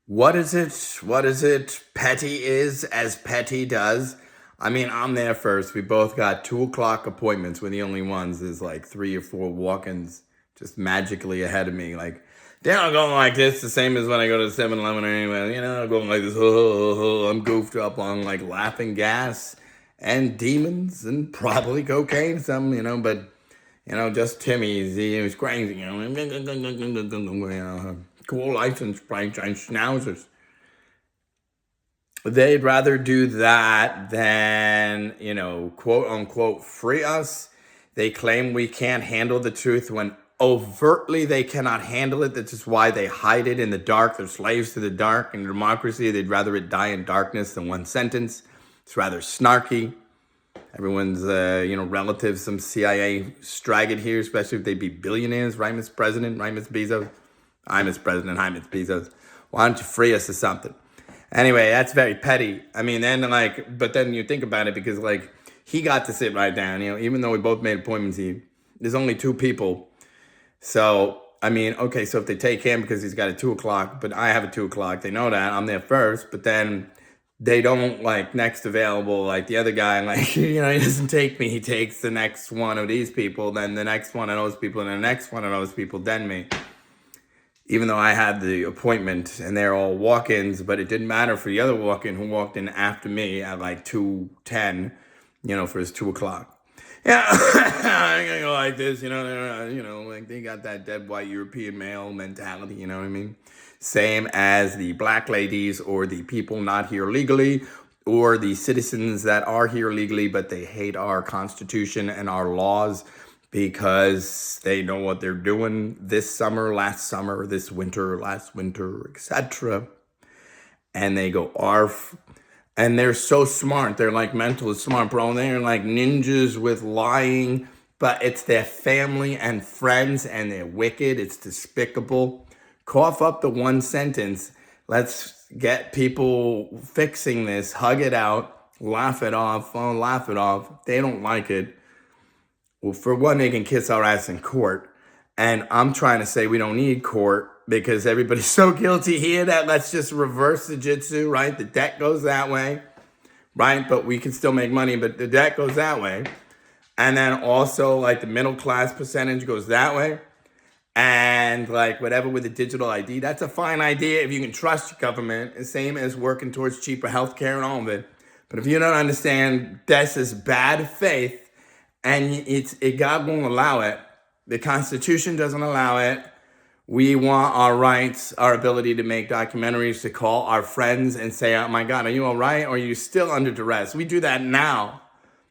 What is it? What is it? Petty is as petty does. I mean, I'm there first. We both got 2 o'clock appointments. We're the only ones. There's like 3 or 4 walk-ins just magically ahead of me. Like, they're not going like this, the same as when I go to 7-Eleven or anywhere. Going like this. I'm goofed up on like laughing gas and demons and probably cocaine, but just Timmy's, he was crazy, cool license plate and schnauzers. They'd rather do that than, quote unquote, free us. They claim we can't handle the truth when overtly they cannot handle it. That's just why they hide it in the dark. They're slaves to the dark. In democracy, they'd rather it die in darkness than one sentence. It's rather snarky. Everyone's, relatives, some CIA straggled here, especially if they be billionaires, right, Mr. President, right, Mr. Bezos? Hi, Mr. President, hi, Mr. Bezos. Why don't you free us or something? Anyway, that's very petty. I mean, but then you think about it because, he got to sit right down, even though we both made appointments, there's only 2 people. So, I mean, okay, so if they take him because he's got a 2 o'clock, but I have a 2 o'clock, they know that, I'm there first, but then they don't next available, like the other guy, he doesn't take me, he takes the next one of these people, then the next one of those people, and the next one of those people, then me. Even though I had the appointment and they're all walk-ins, but it didn't matter for the other walk-in who walked in after me at 2:10, for his 2 o'clock. Yeah, I'm gonna go like this, they got that dead white European male mentality, you know what I mean? Same as the black ladies or the people not here legally or the citizens that are here legally, but they hate our Constitution and our laws because they know what they're doing this summer, last summer, this winter, last winter, etc. And they go arf. And they're so smart. They're mentally smart, bro. They're like ninjas with lying, but it's their family and friends and they're wicked. It's despicable. Cough up the one sentence. Let's get people fixing this. Hug it out. Laugh it off. Oh, laugh it off. They don't like it. Well, for one, they can kiss our ass in court. And I'm trying to say we don't need court because everybody's so guilty here that let's just reverse the jitsu, right? The debt goes that way, right? But we can still make money, but the debt goes that way. And then also the middle class percentage goes that way. And whatever with the digital ID, that's a fine idea if you can trust your government. The same as working towards cheaper healthcare and all of it. But if you don't understand this is bad faith, and God won't allow it. The Constitution doesn't allow it. We want our rights, our ability to make documentaries, to call our friends and say, oh my God, are you all right? Or are you still under duress? We do that now,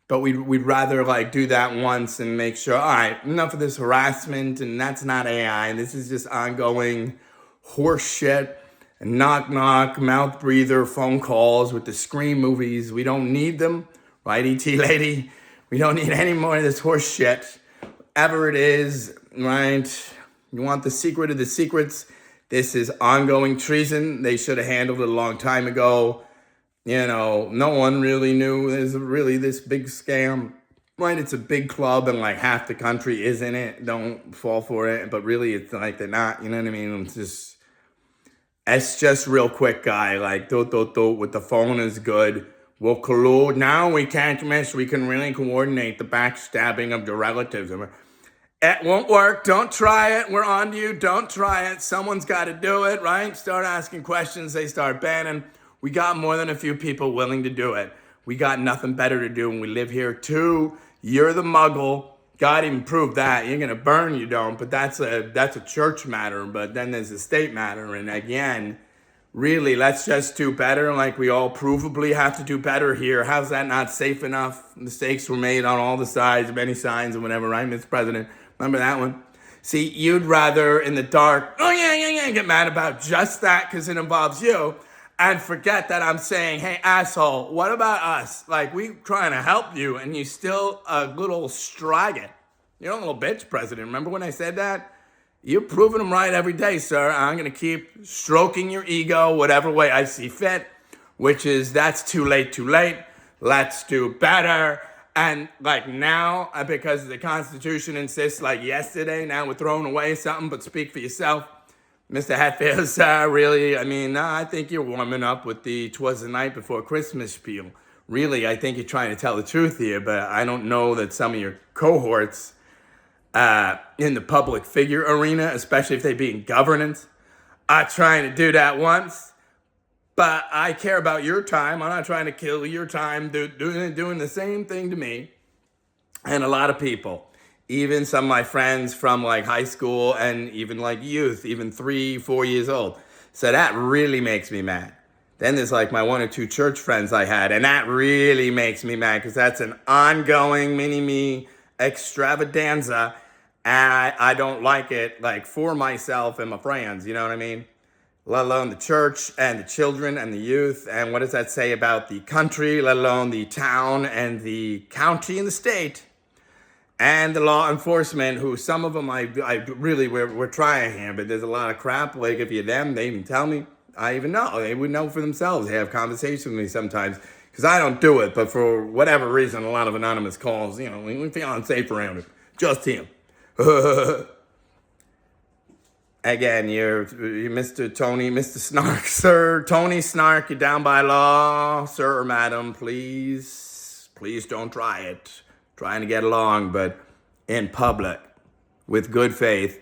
but we'd rather do that once and make sure, all right, enough of this harassment, and that's not AI. This is just ongoing horse shit, knock, mouth breather, phone calls with the Scream movies. We don't need them, right, E.T. lady? We don't need any more of this horse shit. Whatever it is, right? You want the secret of the secrets? This is ongoing treason. They should have handled it a long time ago. No one really knew there's really this big scam. Right, it's a big club and like half the country is in it. Don't fall for it. But really, it's like they're not. You know what I mean? It's just real quick, guy. Like, with the phone is good. We'll collude. Now we can't miss. We can really coordinate the backstabbing of the relatives. It won't work. Don't try it. We're on to you. Don't try it. Someone's got to do it, right? Start asking questions. They start banning. We got more than a few people willing to do it. We got nothing better to do, and we live here too. You're the muggle. God even proved that. You're gonna burn, you don't. But that's a church matter. But then there's a state matter. And again, really, let's just do better. Like, we all provably have to do better here. How's that not safe enough? Mistakes were made on all the sides, many signs, and whatever, right, Mr. President? Remember that one? See, you'd rather in the dark, get mad about just that because it involves you, and forget that I'm saying, hey, asshole, what about us? We trying to help you, and you still a little stragging. You're a little bitch, President. Remember when I said that? You're proving them right every day, sir. I'm going to keep stroking your ego whatever way I see fit, which is that's too late. Let's do better. And now, because the Constitution insists yesterday, now we're throwing away something, but speak for yourself. Mr. Hatfield, really, I mean, nah, I think you're warming up with the "'twas the night before Christmas" spiel. Really, I think you're trying to tell the truth here, but I don't know that some of your cohorts in the public figure arena, especially if they be in governance, are trying to do that once. But I care about your time. I'm not trying to kill your time doing the same thing to me. And a lot of people, even some of my friends from like high school and even like youth, even 3, 4 years old. So that really makes me mad. Then there's like my 1 or 2 church friends I had, and that really makes me mad because that's an ongoing mini-me extravaganza. And I don't like it like for myself and my friends, you know what I mean? Let alone the church and the children and the youth. And what does that say about the country, let alone the town and the county and the state? And the law enforcement, who some of them I really, we're trying here, but there's a lot of crap. Like if you're them, they even tell me. I even know. They would know for themselves. They have conversations with me sometimes because I don't do it. But for whatever reason, a lot of anonymous calls, you know, we feel unsafe around him. Just him. Again, you're Mr. Tony, Mr. Snark, sir. Tony Snark, you're down by law. Sir or madam, please don't try it. Trying to get along, but in public with good faith.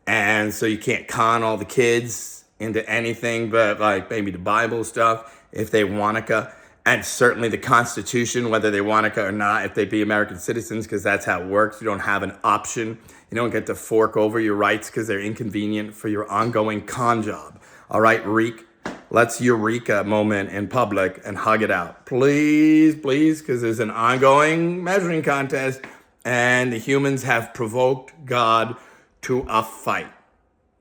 And so you can't con all the kids into anything but like maybe the Bible stuff if they wanna, and certainly the Constitution, whether they wanna or not, if they be American citizens, because that's how it works. You don't have an option. You don't get to fork over your rights because they're inconvenient for your ongoing con job. All right, Reek, let's Eureka moment in public and hug it out. Please, because there's an ongoing measuring contest and the humans have provoked God to a fight.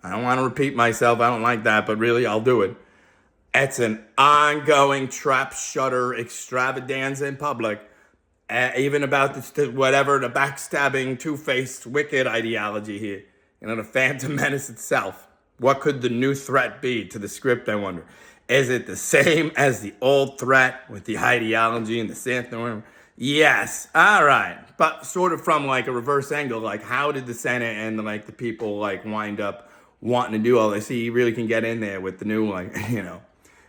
I don't want to repeat myself. I don't like that, but really, I'll do it. It's an ongoing trap shutter extravaganza in public, even about the backstabbing, two-faced, wicked ideology here. You know, the Phantom Menace itself. What could the new threat be to the script, I wonder? Is it the same as the old threat with the ideology and the Santa? Yes, all right. But sort of from like a reverse angle, like how did the Senate and the people like wind up wanting to do all this? See, you really can get in there with the new Yeah,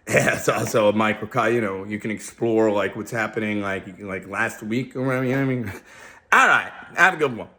it's also a micro, you can explore like what's happening like last week or whatever, you know what I mean? All right, have a good one.